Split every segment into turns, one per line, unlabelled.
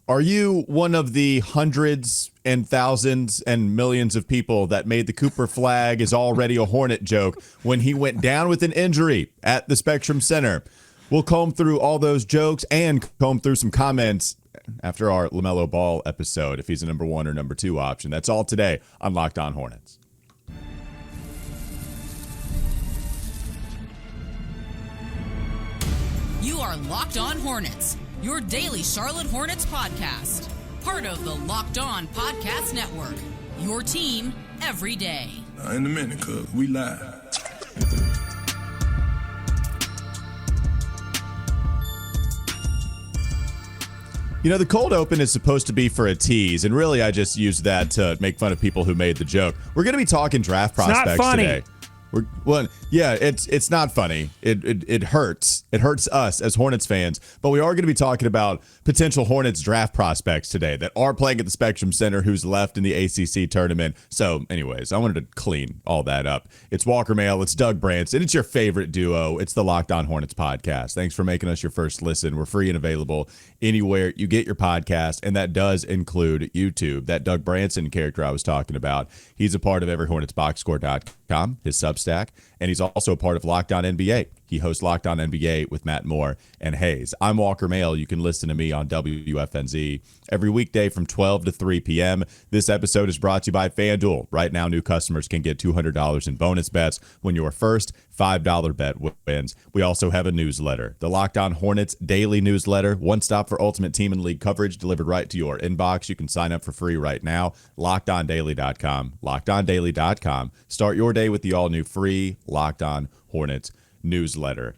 Are you one of the hundreds and thousands and millions of people that made the Cooper Flagg is already a Hornet joke when he went down with an injury at the Spectrum Center? We'll comb through all those jokes and comb through some comments after our LaMelo Ball episode, if he's a number 1 or number 2 option. That's all today on Locked On Hornets.
You are Locked On Hornets, your daily Charlotte Hornets podcast. Part of the Locked On Podcast Network, your team every day.
In a minute, cuz we live.
You know, the cold open is supposed to be for a tease, and really I just used that to make fun of people who made the joke. We're going to be talking draft prospects today. It's not funny. It hurts. It hurts us as Hornets fans. But we are going to be talking about potential Hornets draft prospects today that are playing at the Spectrum Center, who's left in the ACC tournament. So, anyways, I wanted to clean all that up. It's Walker Mail. It's Doug Branson. It's your favorite duo. It's the Locked On Hornets podcast. Thanks for making us your first listen. We're free and available anywhere you get your podcast, and that does include YouTube. That Doug Branson character I was talking about, he's a part of everyhornetsboxscore.com, his Substack, and he's also a part of Locked On NBA. He hosts Locked On NBA with Matt Moore and Hayes. I'm Walker Mail. You can listen to me on WFNZ every weekday from 12 to 3 p.m. This episode is brought to you by FanDuel. Right now, new customers can get $200 in bonus bets when your first $5 bet wins. We also have a newsletter, the Locked On Hornets Daily Newsletter, one stop for ultimate team and league coverage delivered right to your inbox. You can sign up for free right now. LockedOnDaily.com. LockedOnDaily.com. Start your day with the all-new free Locked On Hornets newsletter.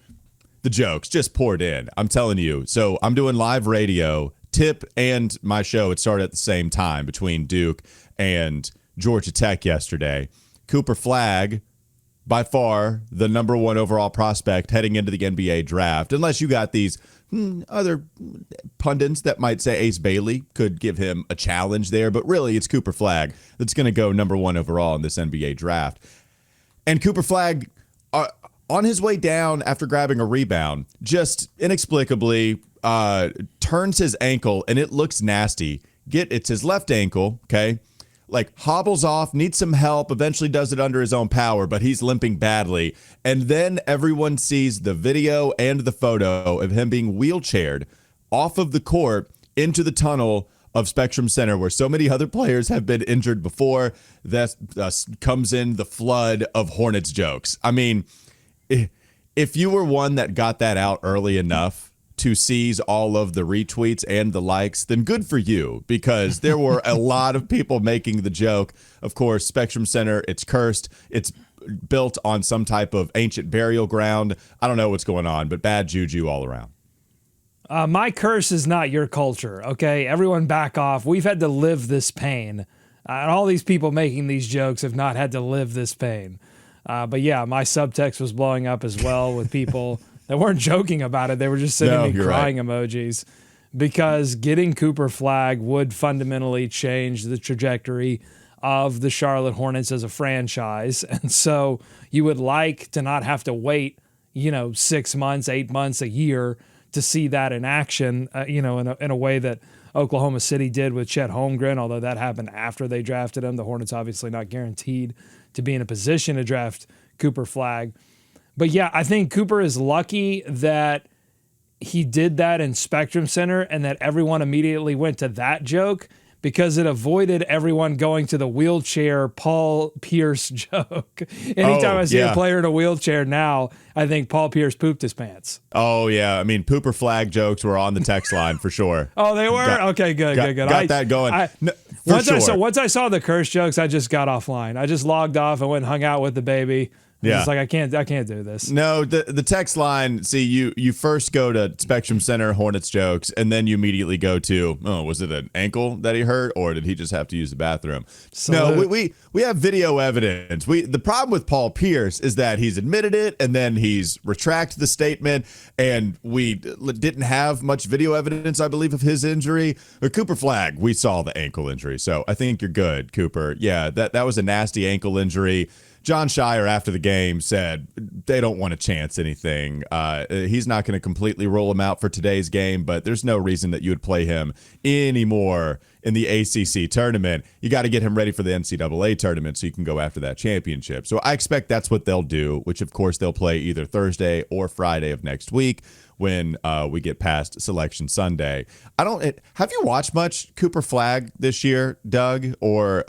The jokes just poured in. I'm telling you. So I'm doing live radio, Tip and my show. It started at the same time between Duke and Georgia Tech yesterday. Cooper Flagg, by far the number 1 overall prospect heading into the NBA draft, unless you got these other pundits that might say Ace Bailey could give him a challenge there, but really it's Cooper Flagg that's going to go number 1 overall in this NBA draft. And Cooper Flagg, on his way down after grabbing a rebound, just inexplicably turns his ankle, and it looks nasty. It's his left ankle, okay? Like, hobbles off, needs some help, eventually does it under his own power, but he's limping badly. And then everyone sees the video and the photo of him being wheelchaired off of the court into the tunnel of Spectrum Center, where so many other players have been injured before. That comes in the flood of Hornets jokes. I mean, if you were one that got that out early enough to seize all of the retweets and the likes, then good for you, because there were a lot of people making the joke. Of course, Spectrum Center, it's cursed. It's built on some type of ancient burial ground. I don't know what's going on, but bad juju all around.
My curse is not your culture, okay? Everyone back off. We've had to live this pain. And all these people making these jokes have not had to live this pain. But yeah, my subtext was blowing up as well with people that weren't joking about it. They were just sending me crying emojis, because getting Cooper Flagg would fundamentally change the trajectory of the Charlotte Hornets as a franchise. And so you would like to not have to wait, 6 months, 8 months, a year to see that in action, in a way that Oklahoma City did with Chet Holmgren, although that happened after they drafted him. The Hornets obviously not guaranteed to be in a position to draft Cooper Flagg. But yeah, I think Cooper is lucky that he did that in Spectrum Center and that everyone immediately went to that joke, because it avoided everyone going to the wheelchair Paul Pierce joke. Anytime I see a player in a wheelchair now, I think Paul Pierce pooped his pants.
Oh, yeah. I mean, Cooper Flagg jokes were on the text line for sure.
Oh, they were? Okay, good.
Got that going.
Once I saw the curse jokes, I just got offline. I just logged off and went and hung out with the baby. Yeah. It's like, I can't do this.
No, the text line, see, you first go to Spectrum Center Hornets jokes, and then you immediately go to, was it an ankle that he hurt, or did he just have to use the bathroom? Salute. No, we have video evidence. The problem with Paul Pierce is that he's admitted it, and then he's retracted the statement, and we didn't have much video evidence, I believe, of his injury. Or Cooper Flagg, we saw the ankle injury, so I think you're good, Cooper. Yeah, that was a nasty ankle injury. John Shire after the game said they don't want to chance anything. He's not going to completely roll him out for today's game, but there's no reason that you would play him anymore in the ACC tournament. You got to get him ready for the NCAA tournament so you can go after that championship. So I expect that's what they'll do, which of course they'll play either Thursday or Friday of next week when we get past Selection Sunday. Have you watched much Cooper Flagg this year, Doug? Or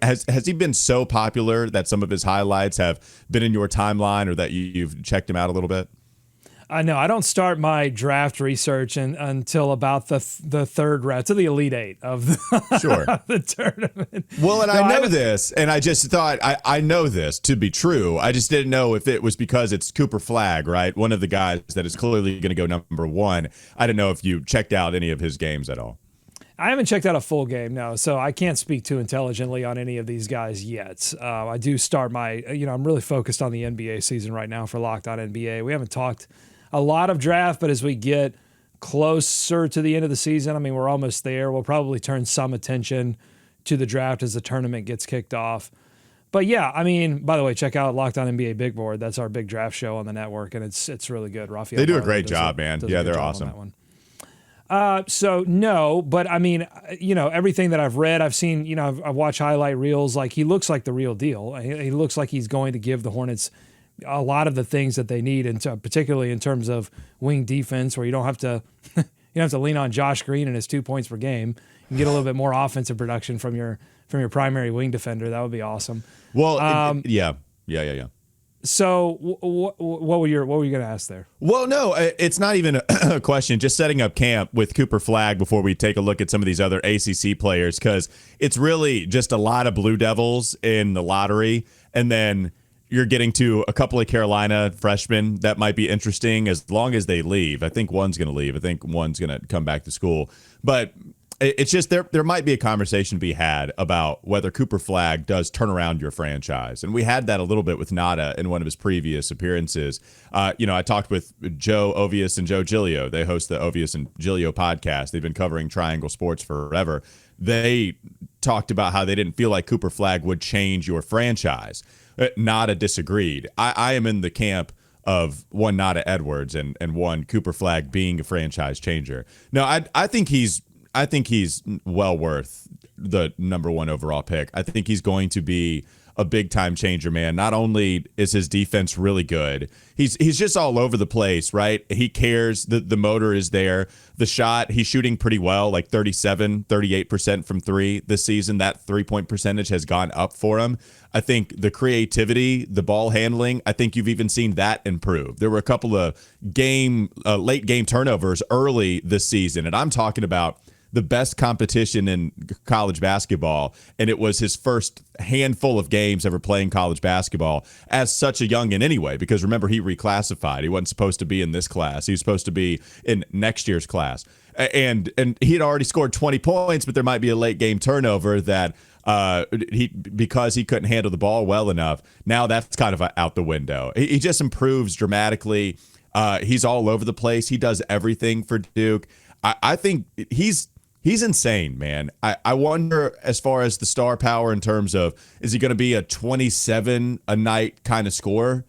has he been so popular that some of his highlights have been in your timeline, or that you've checked him out a little bit?
No, I don't start my draft research until about the third round, to the Elite Eight of the tournament.
Well, and I know this, and I just thought, I know this to be true. I just didn't know if it was because it's Cooper Flagg, right? One of the guys that is clearly going to go number one. I didn't know if you checked out any of his games at all.
I haven't checked out a full game, no, so I can't speak too intelligently on any of these guys yet. I do start I'm really focused on the NBA season right now for Locked On NBA. We haven't talked a lot of draft, but as we get closer to the end of the season, I mean, we're almost there. We'll probably turn some attention to the draft as the tournament gets kicked off. But yeah, I mean, by the way, check out Locked On NBA Big Board. That's our big draft show on the network, and it's really good. Raphael,
they do a great job, man. Yeah, they're awesome.
So no, but I mean, everything that I've read, I've seen, I've watched highlight reels. Like, he looks like the real deal. He looks like he's going to give the Hornets a lot of the things that they need, and particularly in terms of wing defense, where you don't have to lean on Josh Green and his 2 points per game. You can get a little bit more offensive production from your primary wing defender. That would be awesome.
Well, yeah.
So what were you going to ask there?
Well, no, it's not even a question. Just setting up camp with Cooper Flagg before we take a look at some of these other ACC players, because it's really just a lot of Blue Devils in the lottery, and then you're getting to a couple of Carolina freshmen that might be interesting as long as they leave. I think one's going to leave. I think one's going to come back to school. But it's just there might be a conversation to be had about whether Cooper Flagg does turn around your franchise. And we had that a little bit with Nada in one of his previous appearances. I talked with Joe Ovius and Joe Giglio. They host the Ovius and Giglio podcast. They've been covering Triangle Sports forever. They talked about how they didn't feel like Cooper Flagg would change your franchise. Nada disagreed. I am in the camp of one Nada Edwards and one Cooper Flagg being a franchise changer. No, I think he's well worth the number one overall pick. I think he's going to be a big time changer, man. Not only is his defense really good, he's just all over the place, right? He cares. The motor is there. The shot, he's shooting pretty well, like 38% from three this season. That 3-point percentage has gone up for him. I think the creativity, the ball handling, I think you've even seen that improve. There were a couple of late game turnovers early this season, and I'm talking about the best competition in college basketball, and it was his first handful of games ever playing college basketball as such a youngin' anyway, because remember, he reclassified. He wasn't supposed to be in this class. He was supposed to be in next year's class. And he had already scored 20 points, but there might be a late game turnover that because he couldn't handle the ball well enough. Now that's kind of out the window. He just improves dramatically. He's all over the place. He does everything for Duke. I think he's insane, man. I wonder, as far as the star power in terms of, is he going to be a 27 a night kind of scorer?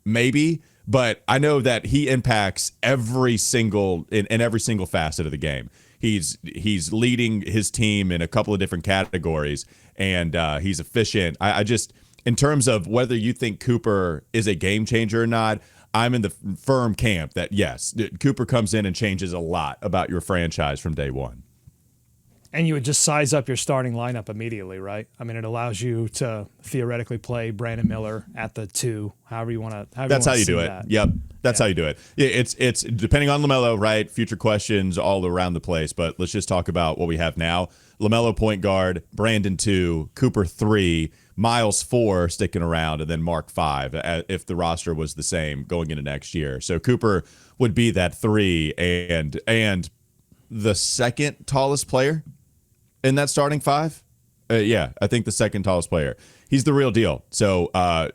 Maybe. But I know that he impacts every single facet of the game. He's leading his team in a couple of different categories, and he's efficient. I just, in terms of whether you think Cooper is a game changer or not, I'm in the firm camp that, yes, Cooper comes in and changes a lot about your franchise from day one.
And you would just size up your starting lineup immediately, right? I mean, it allows you to theoretically play Brandon Miller at the 2, however you want to.
That's how you do it. Yep, that's how you do it. Yeah, it's depending on LaMelo, right? Future questions all around the place, but let's just talk about what we have now. LaMelo point guard, Brandon 2, Cooper 3, Miles 4 sticking around, and then Mark 5 if the roster was the same going into next year. So Cooper would be that 3 and the second tallest player in that starting 5. Yeah, I think the second tallest player. He's the real deal. So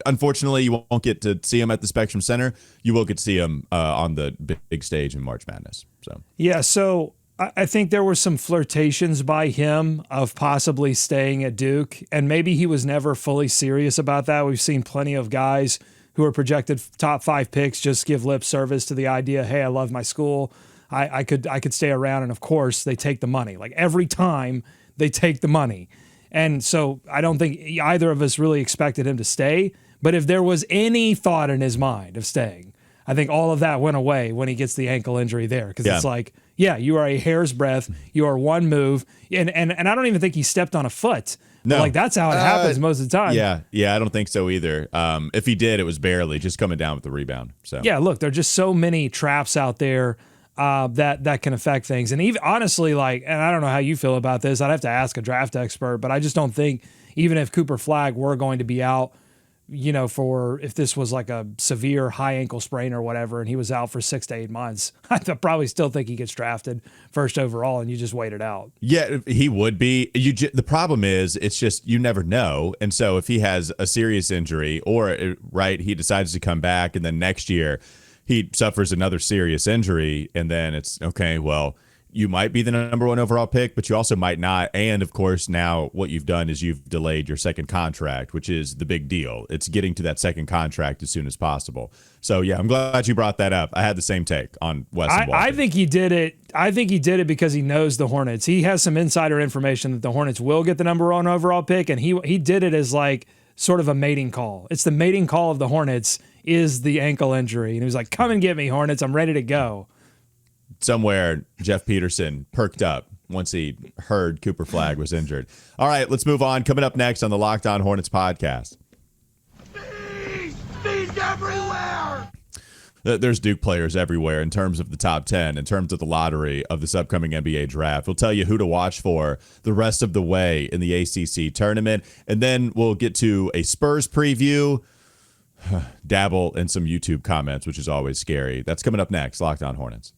unfortunately, you won't get to see him at the Spectrum Center. You will get to see him on the big stage in March Madness. So
yeah. So I think there were some flirtations by him of possibly staying at Duke, and maybe he was never fully serious about that. We've seen plenty of guys who are projected top 5 picks just give lip service to the idea, hey, I love my school. I could stay around, and of course they take the money. Like every time they take the money. And so I don't think either of us really expected him to stay, but if there was any thought in his mind of staying, I think all of that went away when he gets the ankle injury there. Because it's like, yeah, you are a hair's breadth. You are one move. And I don't even think he stepped on a foot. No. Like, that's how it happens most of the time.
Yeah, I don't think so either. If he did, it was barely just coming down with the rebound. So
yeah, look, there are just so many traps out there that can affect things. And even honestly, like, and I don't know how you feel about this. I'd have to ask a draft expert, but I just don't think even if Cooper Flagg were going to be out, you know, for if this was like a severe high ankle sprain or whatever, and he was out for 6 to 8 months, I probably still think he gets drafted first overall, and you just wait it out.
Yeah, he would be. The problem is, it's just you never know. And so if he has a serious injury, or he decides to come back, and then next year he suffers another serious injury, and then it's okay. Well, you might be the number 1 overall pick, but you also might not. And of course, now what you've done is you've delayed your second contract, which is the big deal. It's getting to that second contract as soon as possible. So yeah, I'm glad you brought that up. I had the same take on Wes.
I think he did it. I think he did it because he knows the Hornets. He has some insider information that the Hornets will get the number 1 overall pick, and he did it as like sort of a mating call. It's the mating call of the Hornets is the ankle injury, and he was like, "Come and get me, Hornets. I'm ready to go."
Somewhere Jeff Peterson perked up once he heard Cooper Flagg was injured. All right, let's move on. Coming up next on the Locked On Hornets podcast.
Bees everywhere!
There's Duke players everywhere in terms of the top 10, in terms of the lottery of this upcoming NBA draft. We'll tell you who to watch for the rest of the way in the ACC tournament, and then we'll get to a Spurs preview, dabble in some YouTube comments, which is always scary. That's coming up next, Locked On Hornets.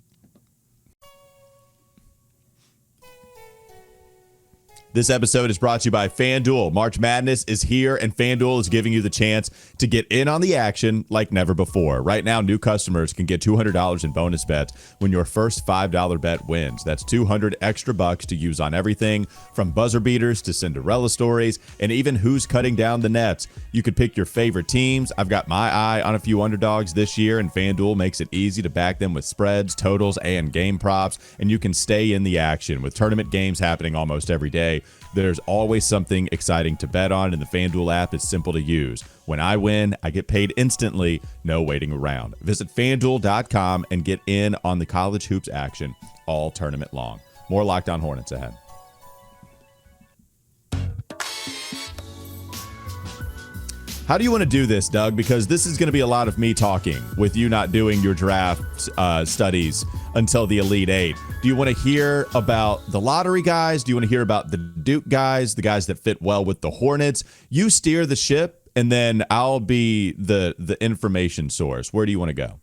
This episode is brought to you by FanDuel. March Madness is here, and FanDuel is giving you the chance to get in on the action like never before. Right now, new customers can get $200 in bonus bets when your first $5 bet wins. That's $200 extra bucks to use on everything from buzzer beaters to Cinderella stories and even who's cutting down the nets. You could pick your favorite teams. I've got my eye on a few underdogs this year, and FanDuel makes it easy to back them with spreads, totals, and game props, and you can stay in the action. With tournament games happening almost every day, there's always something exciting to bet on, and the FanDuel app is simple to use. When I win, I get paid instantly, no waiting around. Visit FanDuel.com and get in on the college hoops action all tournament long. More Locked On Hornets ahead. How do you want to do this, Doug? Because this is going to be a lot of me talking with you not doing your draft studies until the Elite Eight. Do you want to hear about the lottery guys? Do you want to hear about the Duke guys, the guys that fit well with the Hornets? You steer the ship, and then I'll be the information source. Where do you want to go?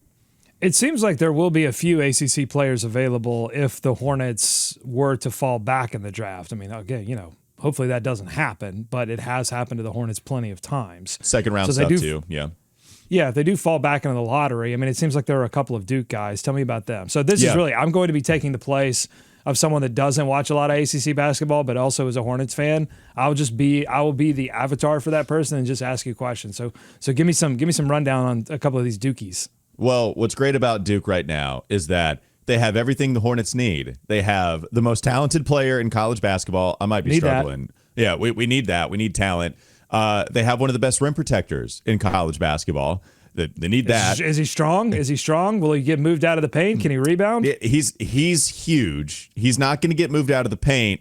It seems like there will be a few ACC players available if the Hornets were to fall back in the draft. I mean, again, you know, hopefully that doesn't happen, but it has happened to the Hornets plenty of times.
Second round stuff too, yeah.
Yeah, if they do fall back into the lottery, I mean, it seems like there are a couple of Duke guys. Tell me about them. So this is really, I'm going to be taking the place of someone that doesn't watch a lot of ACC basketball, but also is a Hornets fan. I will be the avatar for that person and just ask you questions. So give me some rundown on a couple of these Dukies.
Well, what's great about Duke right now is that they have everything the Hornets need. They have the most talented player in college basketball. I might be struggling. Yeah, we need that. We need talent. They have one of the best rim protectors in college basketball. They need that.
Is he strong? Is he strong? Will he get moved out of the paint? Can he rebound?
He's huge. He's not going to get moved out of the paint.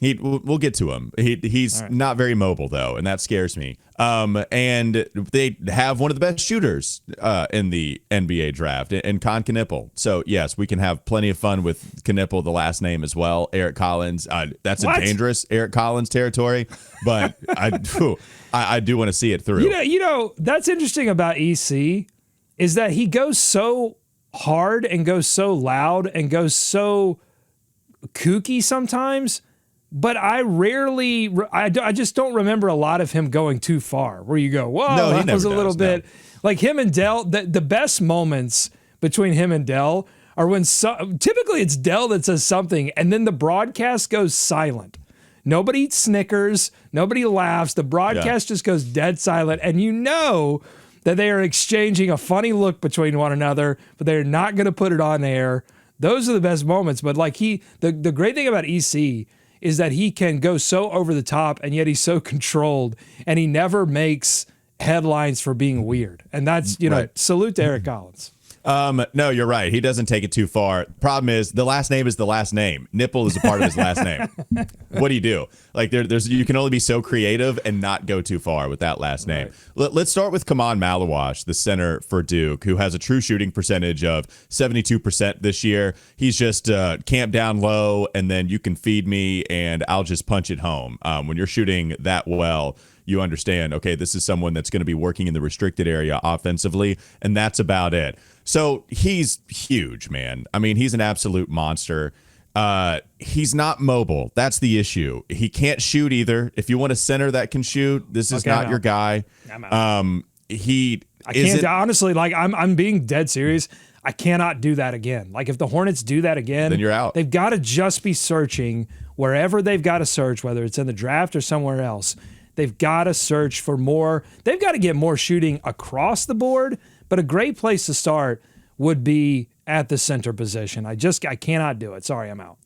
We'll get to him. He's not very mobile, though, and that scares me. And they have one of the best shooters in the NBA draft, in Con Knippel. So, yes, we can have plenty of fun with Knippel, the last name as well. Eric Collins. That's a dangerous Eric Collins territory, but I do want to see it through.
You know, that's interesting about EC is that he goes so hard and goes so loud and goes so kooky sometimes. But I just don't remember a lot of him going too far where you go, whoa, that was a little bit like him and Dell. The best moments between him and Dell are when typically it's Dell that says something and then the broadcast goes silent. Nobody snickers, nobody laughs. The broadcast just goes dead silent, and you know that they are exchanging a funny look between one another, but they're not going to put it on air. Those are the best moments. But like the great thing about EC is that he can go so over the top, and yet he's so controlled, and he never makes headlines for being weird. And that's, salute to Eric Collins.
No, you're right. He doesn't take it too far. Problem is, the last name is the last name. Nipple is a part of his last name. What do you do? Like, there's you can only be so creative and not go too far with that last name. Right. Let's start with Kaman Malawash, the center for Duke, who has a true shooting percentage of 72% this year. He's just camped down low, and then you can feed me, and I'll just punch it home. When you're shooting that well, you understand, okay, this is someone that's going to be working in the restricted area offensively, and that's about it. So he's huge, man. I mean, he's an absolute monster. He's not mobile. That's the issue. He can't shoot either. If you want a center that can shoot, this is not your guy. I can't,
honestly, like I'm being dead serious. I cannot do that again. Like if the Hornets do that again,
then you're out.
They've got to just be searching wherever they've got to search, whether it's in the draft or somewhere else. They've got to search for more. They've got to get more shooting across the board, but a great place to start would be at the center position. I cannot do it. Sorry, I'm out.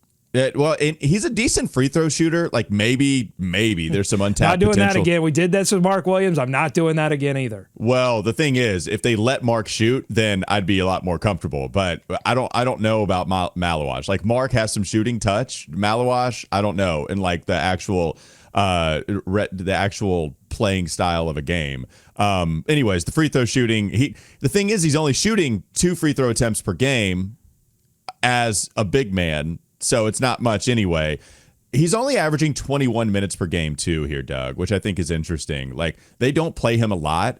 Well, and he's a decent free throw shooter. Like maybe there's some untapped
Not doing
potential.
that again. We did this with Mark Williams. I'm not doing that again either.
Well, the thing is, if they let Mark shoot, then I'd be a lot more comfortable. But I don't know about Malawash. Like Mark has some shooting touch. Malawash, I don't know. And like the actual playing style of a game. Anyways, the free throw shooting. The thing is, he's only shooting 2 free throw attempts per game as a big man. So it's not much anyway. He's only averaging 21 minutes per game too here, Doug, which I think is interesting. Like they don't play him a lot.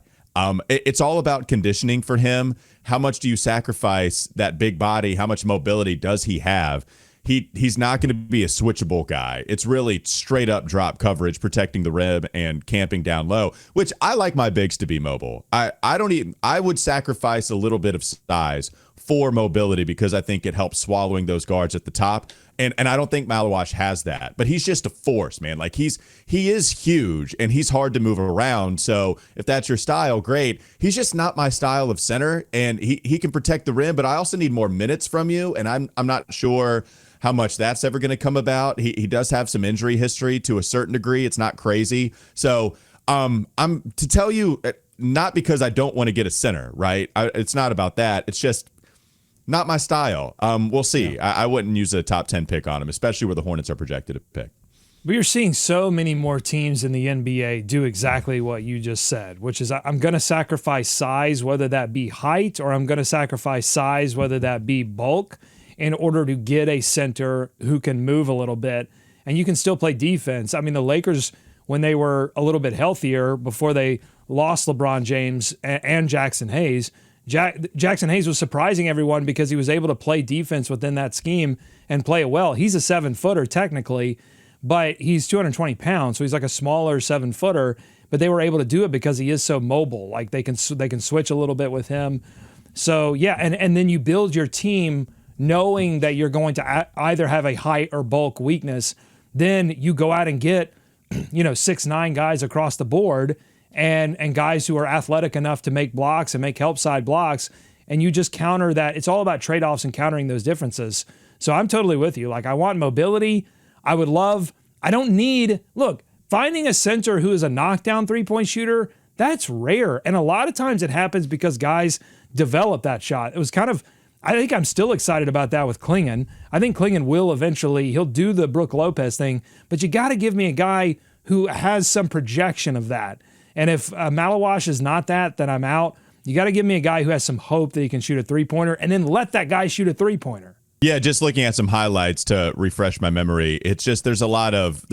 It's all about conditioning for him. How much do you sacrifice that big body? How much mobility does he have? He's not going to be a switchable guy. It's really straight up drop coverage, protecting the rim and camping down low, which I like my bigs to be mobile. I would sacrifice a little bit of size for mobility because I think it helps swallowing those guards at the top. And I don't think Malawash has that, but he's just a force, man. Like he is huge and he's hard to move around. So if that's your style, great. He's just not my style of center, and he can protect the rim, but I also need more minutes from you. And I'm not sure how much that's ever going to come about. He does have some injury history to a certain degree. It's not crazy. So I'm to tell you, not because I don't want to get a center, right? It's not about that. It's just not my style. We'll see. Yeah. I wouldn't use a top 10 pick on him, especially where the Hornets are projected to pick.
We are seeing so many more teams in the NBA do exactly what you just said, which is I'm going to sacrifice size, whether that be height, or I'm going to sacrifice size, whether that be bulk, in order to get a center who can move a little bit and you can still play defense. I mean, the Lakers, when they were a little bit healthier before they lost LeBron James and Jackson Hayes, Jackson Hayes was surprising everyone because he was able to play defense within that scheme and play it well. He's a 7-footer technically, but he's 220 pounds, so he's like a smaller 7-footer, but they were able to do it because he is so mobile. Like they can switch a little bit with him. So yeah, and then you build your team knowing that you're going to either have a height or bulk weakness. Then you go out and get 6'9" guys across the board and guys who are athletic enough to make blocks and make help side blocks, and you just counter that. It's all about trade-offs and countering those differences. So I'm totally with you. Like I want mobility. Finding a center who is a knockdown three-point shooter, that's rare. And a lot of times it happens because guys develop that shot. I think I'm still excited about that with Klingon. I think Klingon will eventually, he'll do the Brook Lopez thing, but you got to give me a guy who has some projection of that. And if Malawash is not that, then I'm out. You got to give me a guy who has some hope that he can shoot a three-pointer, and then let that guy shoot a three-pointer.
Yeah, just looking at some highlights to refresh my memory, it's just there's a lot of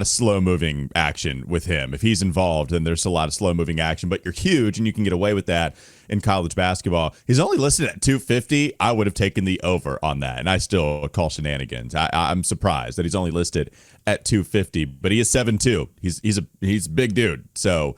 slow-moving action with him. If he's involved, then there's a lot of slow-moving action. But you're huge, and you can get away with that in college basketball. He's only listed at 250. I would have taken the over on that, and I still call shenanigans. I'm surprised that he's only listed at 250, but he is 7'2". He's a big dude. So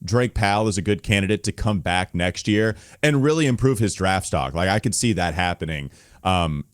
Drake Powell is a good candidate to come back next year and really improve his draft stock. Like, I could see that happening,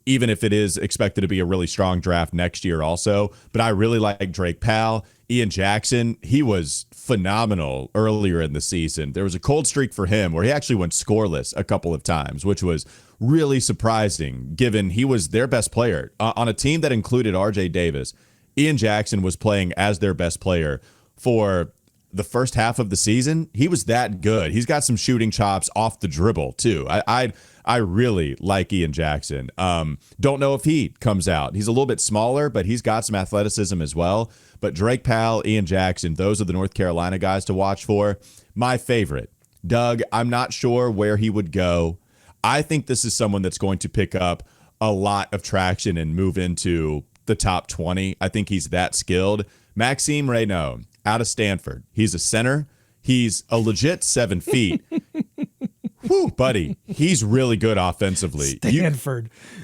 even if it is expected to be a really strong draft next year also. But I really like Drake Powell. Ian Jackson, he was phenomenal earlier in the season. There was a cold streak for him where he actually went scoreless a couple of times, which was really surprising given he was their best player. On a team that included RJ Davis, Ian Jackson was playing as their best player for the first half of the season. He was that good. He's got some shooting chops off the dribble too. I really like Ian Jackson. Don't know if he comes out. He's a little bit smaller, but he's got some athleticism as well. But Drake Powell, Ian Jackson, those are the North Carolina guys to watch for. My favorite, Doug, I'm not sure where he would go. I think this is someone that's going to pick up a lot of traction and move into the top 20. I think he's that skilled. Maxime Reynaud out of Stanford. He's a center. He's a legit 7 feet. Whew, buddy, he's really good offensively.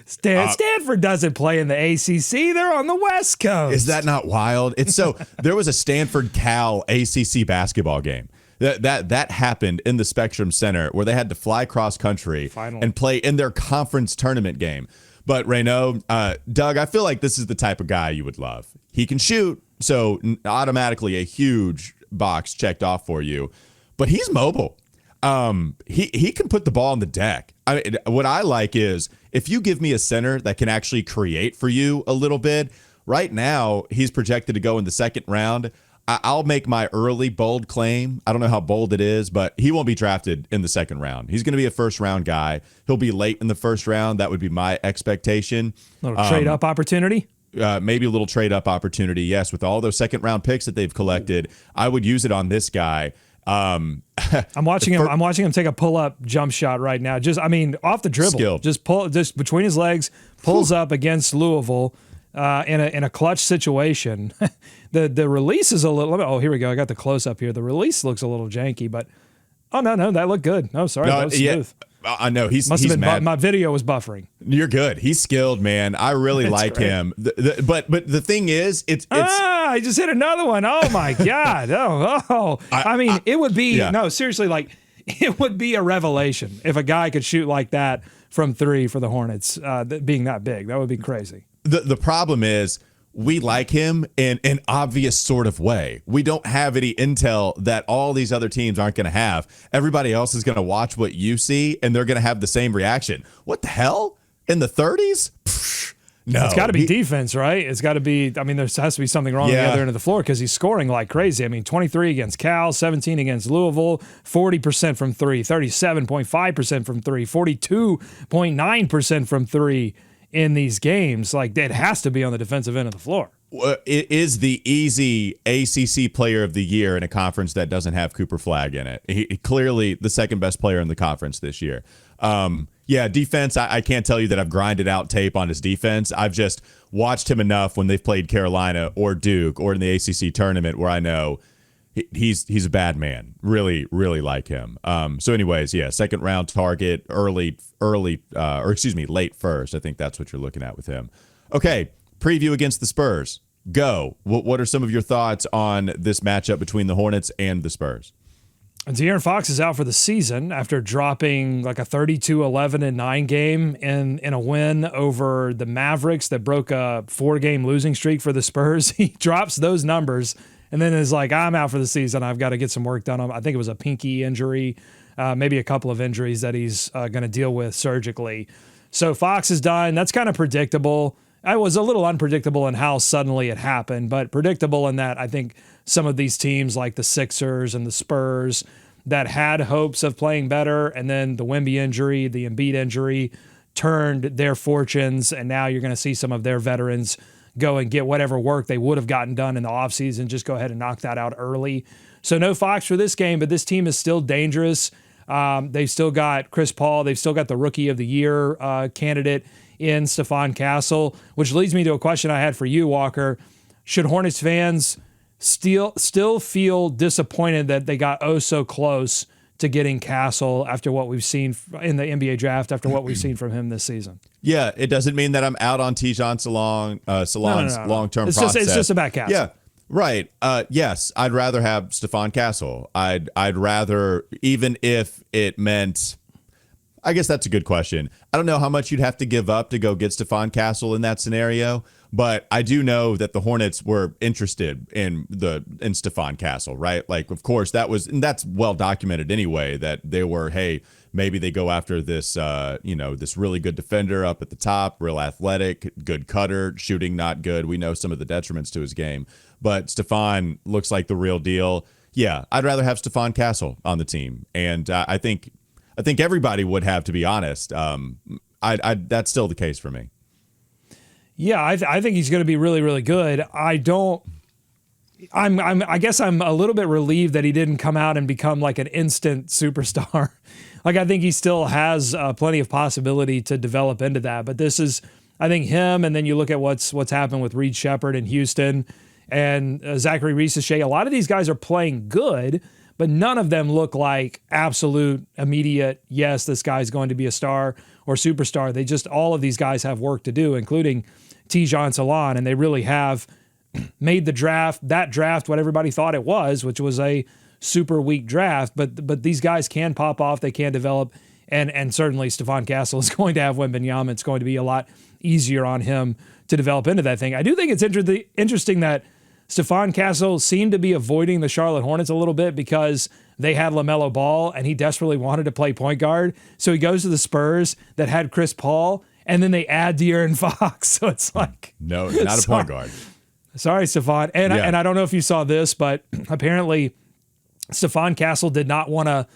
Stanford doesn't play in the ACC. They're on the West Coast.
Is that not wild? It's so. There was a Stanford Cal ACC basketball game that happened in the Spectrum Center where they had to fly cross country and play in their conference tournament game. But Reynaud, Doug, I feel like this is the type of guy you would love. He can shoot, so automatically a huge box checked off for you. But he's mobile. He can put the ball on the deck. What I like is if you give me a center that can actually create for you a little bit. Right now, he's projected to go in the second round. I'll make my early bold claim. I don't know how bold it is, but he won't be drafted in the second round. He's going to be a first-round guy. He'll be late in the first round. That would be my expectation.
Little trade-up opportunity?
Maybe a little trade-up opportunity, yes. With all those second-round picks that they've collected, I would use it on this guy.
I'm watching him take a pull-up jump shot right now. Off the dribble.
Skilled.
Just between his legs, pulls up against Louisville in a clutch situation. The release is a little. Oh, here we go. I got the close-up here. The release looks a little janky, but no, that looked good. No, sorry, that was smooth.
I know he's
mad. My video was buffering.
You're good. He's skilled, man. I really like him. But the thing is, it's
I just hit another one. Oh my god. It would be seriously, like it would be a revelation if a guy could shoot like that from 3 for the Hornets, being that big. That would be crazy.
The problem is we like him in an obvious sort of way. We don't have any intel that all these other teams aren't going to have. Everybody else is going to watch what you see, and they're going to have the same reaction. What the hell? In the 30s? Pfft, no.
It's got to be defense, right? It's got to be. There has to be something wrong on the other end of the floor because he's scoring like crazy. 23 against Cal, 17 against Louisville, 40% from 3, 37.5% from 3, 42.9% from 3. In these games, like it has to be on the defensive end of the floor.
It is the easy ACC player of the year in a conference that doesn't have Cooper Flagg in it. He clearly the second best player in the conference this year. Defense, I can't tell you that I've grinded out tape on his defense. I've just watched him enough when they've played Carolina or Duke or in the ACC tournament where I know he's a bad man. Really, really like him. Second round target, late first. I think that's what you're looking at with him. Okay, preview against the Spurs. Go. What are some of your thoughts on this matchup between the Hornets and the Spurs?
De'Aaron Fox is out for the season after dropping like a 32-11-9 game in a win over the Mavericks that broke a 4-game losing streak for the Spurs. He drops those numbers. And then is like, I'm out for the season. I've got to get some work done. I think it was a pinky injury, maybe a couple of injuries that he's going to deal with surgically. So Fox is done. That's kind of predictable. I was a little unpredictable in how suddenly it happened, but predictable in that I think some of these teams like the Sixers and the Spurs that had hopes of playing better, and then the Wemby injury, the Embiid injury turned their fortunes, and now you're going to see some of their veterans go and get whatever work they would have gotten done in the offseason, just go ahead and knock that out early. So no Fox for this game, but this team is still dangerous. They've still got Chris Paul. They've still got the Rookie of the Year candidate in Stephon Castle, which leads me to a question I had for you, Walker. Should Hornets fans still feel disappointed that they got so close to getting Castle after what we've seen in the NBA draft, after what we've seen from him this season?
Yeah, it doesn't mean that I'm out on Tijon Salon's long-term process.
It's just about Castle.
Yeah, Right. Yes, I'd rather have Stephon Castle. I'd rather, even if it meant, I guess that's a good question. I don't know how much you'd have to give up to go get Stephon Castle in that scenario, but I do know that the Hornets were interested in Stephon Castle, right? Like, of course, that's well documented anyway, that they were, hey, maybe they go after this, this really good defender up at the top, real athletic, good cutter, shooting not good. We know some of the detriments to his game, but Stephon looks like the real deal. Yeah, I'd rather have Stephon Castle on the team, and I think everybody would have, to be honest. That's still the case for me.
Yeah, I think he's going to be really, really good. I guess I'm a little bit relieved that he didn't come out and become like an instant superstar. Like, I think he still has plenty of possibility to develop into that. But this is, I think, him, and then you look at what's happened with Reed Shepherd in Houston and Zachary Reese-Shea. A lot of these guys are playing good, but none of them look like absolute immediate, yes, this guy's going to be a star or superstar. All of these guys have work to do, including Tijan Salon, and they really have made that draft what everybody thought it was, which was a super weak draft. But these guys can pop off, they can develop, and certainly Stephon Castle is going to have Wembanyama. It's going to be a lot easier on him to develop into that thing. I do think it's interesting that Stephon Castle seemed to be avoiding the Charlotte Hornets a little bit because they had LaMelo Ball and he desperately wanted to play point guard. So he goes to the Spurs that had Chris Paul, and then they add De'Aaron Fox. So it's like,
no, not a point guard.
Sorry, Stephon. And I don't know if you saw this, but apparently Stephon Castle did not want to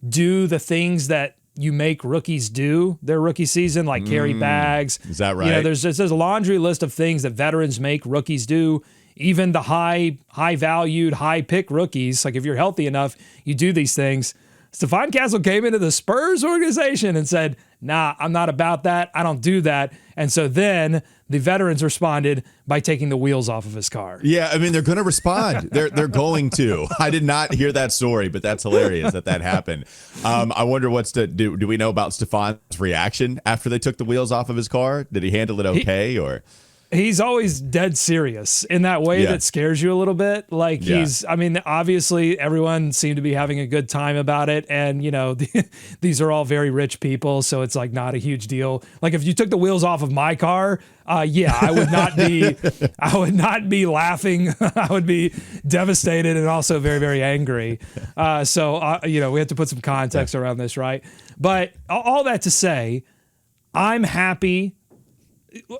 do the things that you make rookies do their rookie season, like carry bags.
Is that right?
There's a laundry list of things that veterans make rookies do. Even the high valued, high pick rookies, like if you're healthy enough, you do these things. Stephon Castle came into the Spurs organization and said, nah, I'm not about that. I don't do that. And so then the veterans responded by taking the wheels off of his car.
Yeah, I mean, they're going to respond. They're going to. I did not hear that story, but that's hilarious that happened. I wonder do we know about Stephon's reaction after they took the wheels off of his car? Did he handle it okay, or?
He's always dead serious in that way that scares you a little bit. Like obviously everyone seemed to be having a good time about it. And, these are all very rich people. So it's like not a huge deal. Like if you took the wheels off of my car, I would not be laughing. I would be devastated and also very, very angry. We have to put some context around this, right? But all that to say, I'm happy.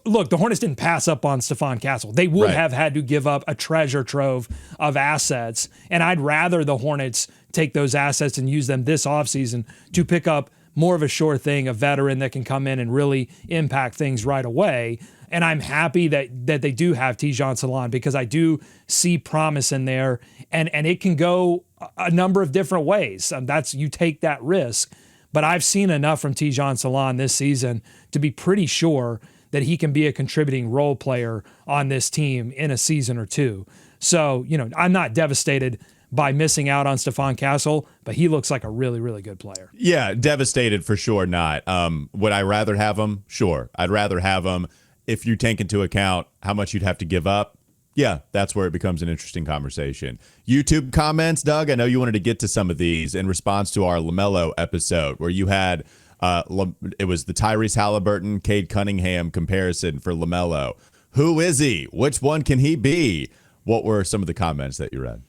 Look, the Hornets didn't pass up on Stephon Castle. They would have had to give up a treasure trove of assets, and I'd rather the Hornets take those assets and use them this offseason to pick up more of a sure thing, a veteran that can come in and really impact things right away. And I'm happy that they do have Tijan Salon, because I do see promise in there, and it can go a number of different ways. You take that risk, but I've seen enough from Tijan Salon this season to be pretty sure that he can be a contributing role player on this team in a season or two. So, I'm not devastated by missing out on Stephon Castle, but he looks like a really, really good player.
Yeah, devastated for sure not. Would I rather have him? Sure. I'd rather have him if you take into account how much you'd have to give up. Yeah, that's where it becomes an interesting conversation. YouTube comments, Doug, I know you wanted to get to some of these in response to our LaMelo episode where you had it was the Tyrese Haliburton, Cade Cunningham comparison for LaMelo. Who is he? Which one can he be? What were some of the comments that you read?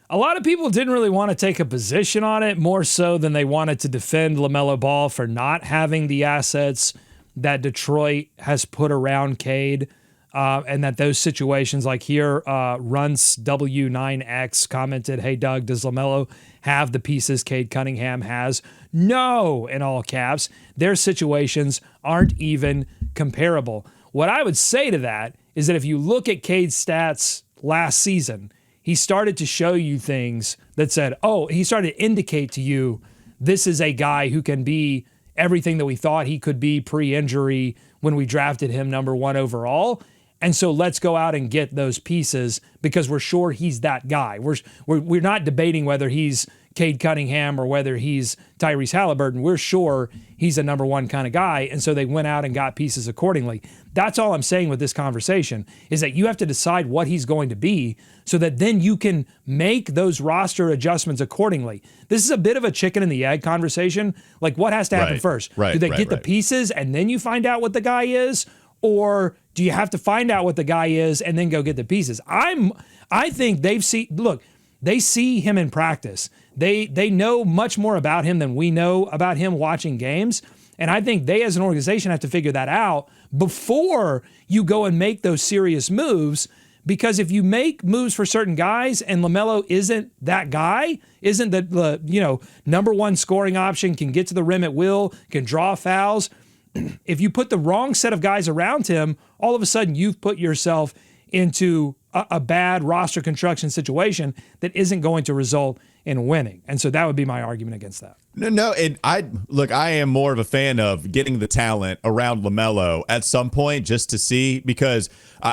A lot of people didn't really want to take a position on it, more so than they wanted to defend LaMelo Ball for not having the assets that Detroit has put around Cade. And that those situations, like here, Runts W9X commented, hey, Doug, does LaMelo have the pieces Cade Cunningham has? No, in all caps. Their situations aren't even comparable. What I would say to that is that if you look at Cade's stats last season, he started to show you things that said, he started to indicate to you, this is a guy who can be everything that we thought he could be pre-injury when we drafted him number 1 overall. And so let's go out and get those pieces because we're sure he's that guy. We're not debating whether he's Cade Cunningham or whether he's Tyrese Haliburton. We're sure he's a number one kind of guy, and so they went out and got pieces accordingly. That's all I'm saying with this conversation, is that you have to decide what he's going to be so that then you can make those roster adjustments accordingly. This is a bit of a chicken and the egg conversation. Like, what has to happen first? Do they get the pieces and then you find out what the guy is? Or do you have to find out what the guy is and then go get the pieces? I think they see him in practice. They know much more about him than we know about him watching games. And I think they as an organization have to figure that out before you go and make those serious moves. Because if you make moves for certain guys and LaMelo isn't that guy, isn't the number one scoring option, can get to the rim at will, can draw fouls, if you put the wrong set of guys around him, all of a sudden you've put yourself into a bad roster construction situation that isn't going to result in winning. And so that would be my argument against that.
No, and I am more of a fan of getting the talent around LaMelo at some point just to see, because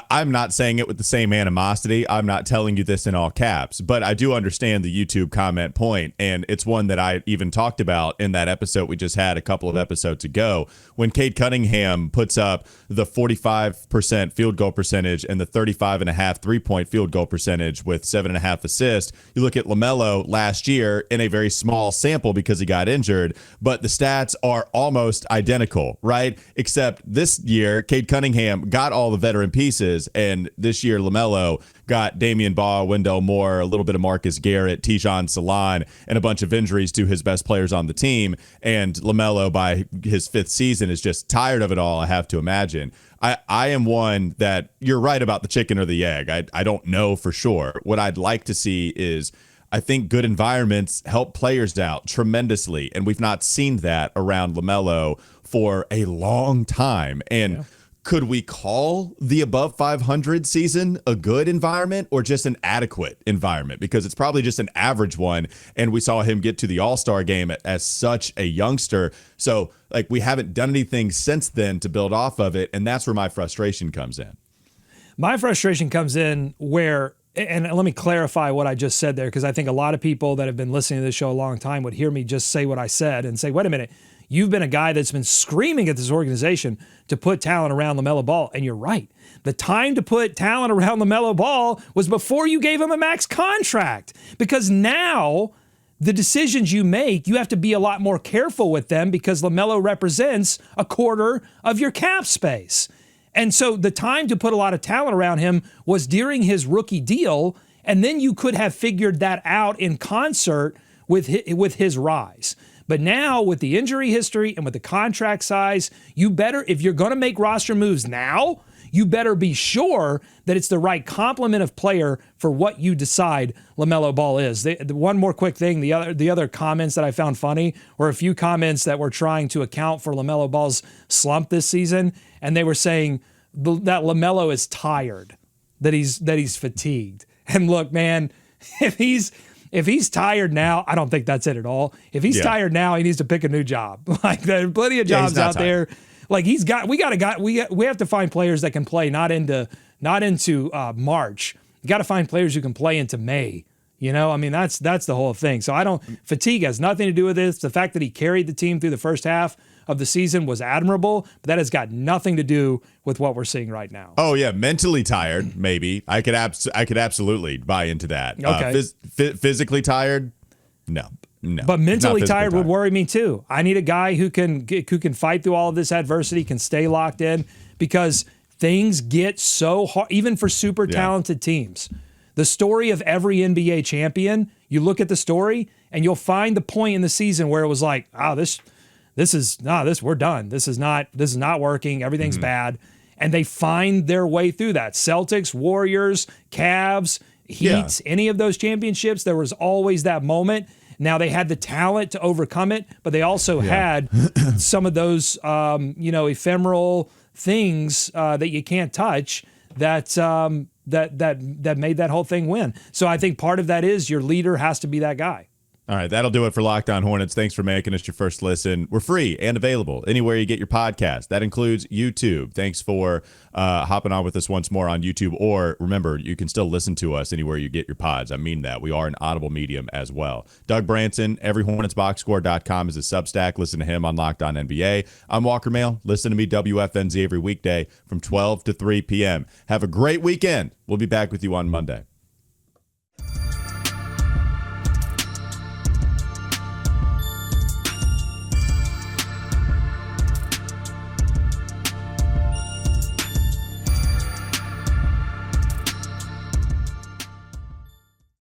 I'm not saying it with the same animosity. I'm not telling you this in all caps, but I do understand the YouTube comment point, and it's one that I even talked about in that episode we just had a couple of episodes ago when Cade Cunningham puts up the 45% field goal percentage and the 35.5 3-point field goal percentage with 7.5 assists. You look at LaMelo last year in a very small sample because he got injured, but the stats are almost identical, right? Except this year, Cade Cunningham got all the veteran pieces, and this year LaMelo got Damian Baugh, Wendell Moore, a little bit of Marcus Garrett, Tijon Salon, and a bunch of injuries to his best players on the team. And LaMelo, by his fifth season, is just tired of it all, I have to imagine. I am one that you're right about the chicken or the egg. I don't know for sure. What I'd like to see is, I think good environments help players out tremendously, and we've not seen that around LaMelo for a long time. And could we call the above 500 season a good environment or just an adequate environment? Because it's probably just an average one, and we saw him get to the All-Star game as such a youngster. So, we haven't done anything since then to build off of it, and that's where my frustration comes in.
My frustration comes in where, and let me clarify what I just said there, because I think a lot of people that have been listening to this show a long time would hear me just say what I said and say, wait a minute, you've been a guy that's been screaming at this organization to put talent around LaMelo Ball, and you're right. The time to put talent around LaMelo Ball was before you gave him a max contract, because now the decisions you make, you have to be a lot more careful with them because LaMelo represents a quarter of your cap space. And so the time to put a lot of talent around him was during his rookie deal, and then you could have figured that out in concert with his rise. But now with the injury history and with the contract size, you better, if you're going to make roster moves now, you better be sure that it's the right complement of player for what you decide LaMelo Ball is. One more quick thing, the other comments that I found funny were a few comments that were trying to account for LaMelo Ball's slump this season, and they were saying that LaMelo is tired, that he's fatigued. And look, man, if he's tired now, I don't think that's it at all. If he's tired now, he needs to pick a new job. There are plenty of jobs out there. We have to find players that can play not into March. You got to find players who can play into May. That's the whole thing. So fatigue has nothing to do with this. The fact that he carried the team through the first half of the season was admirable, but that has got nothing to do with what we're seeing right now.
Oh yeah, mentally tired, maybe. I could absolutely buy into that.
Okay.
Physically tired? No.
But mentally tired would worry me too. I need a guy who can fight through all of this adversity, can stay locked in, because things get so hard, even for super talented teams. The story of every NBA champion, you look at the story and you'll find the point in the season where it was like, we're done. This is not working. Everything's bad. And they find their way through that. Celtics, Warriors, Cavs, Heat, any of those championships, there was always that moment. Now they had the talent to overcome it, but they also had some of those, ephemeral things that you can't touch that made that whole thing win. So I think part of that is your leader has to be that guy.
All right, that'll do it for Locked On Hornets. Thanks for making us your first listen. We're free and available anywhere you get your podcast. That includes YouTube. Thanks for hopping on with us once more on YouTube. Or remember, you can still listen to us anywhere you get your pods. I mean that. We are an audible medium as well. Doug Branson, everyhornetsboxscore.com is a Substack. Listen to him on Locked On NBA. I'm Walker Mail. Listen to me WFNZ every weekday from 12 to 3 p.m. Have a great weekend. We'll be back with you on Monday.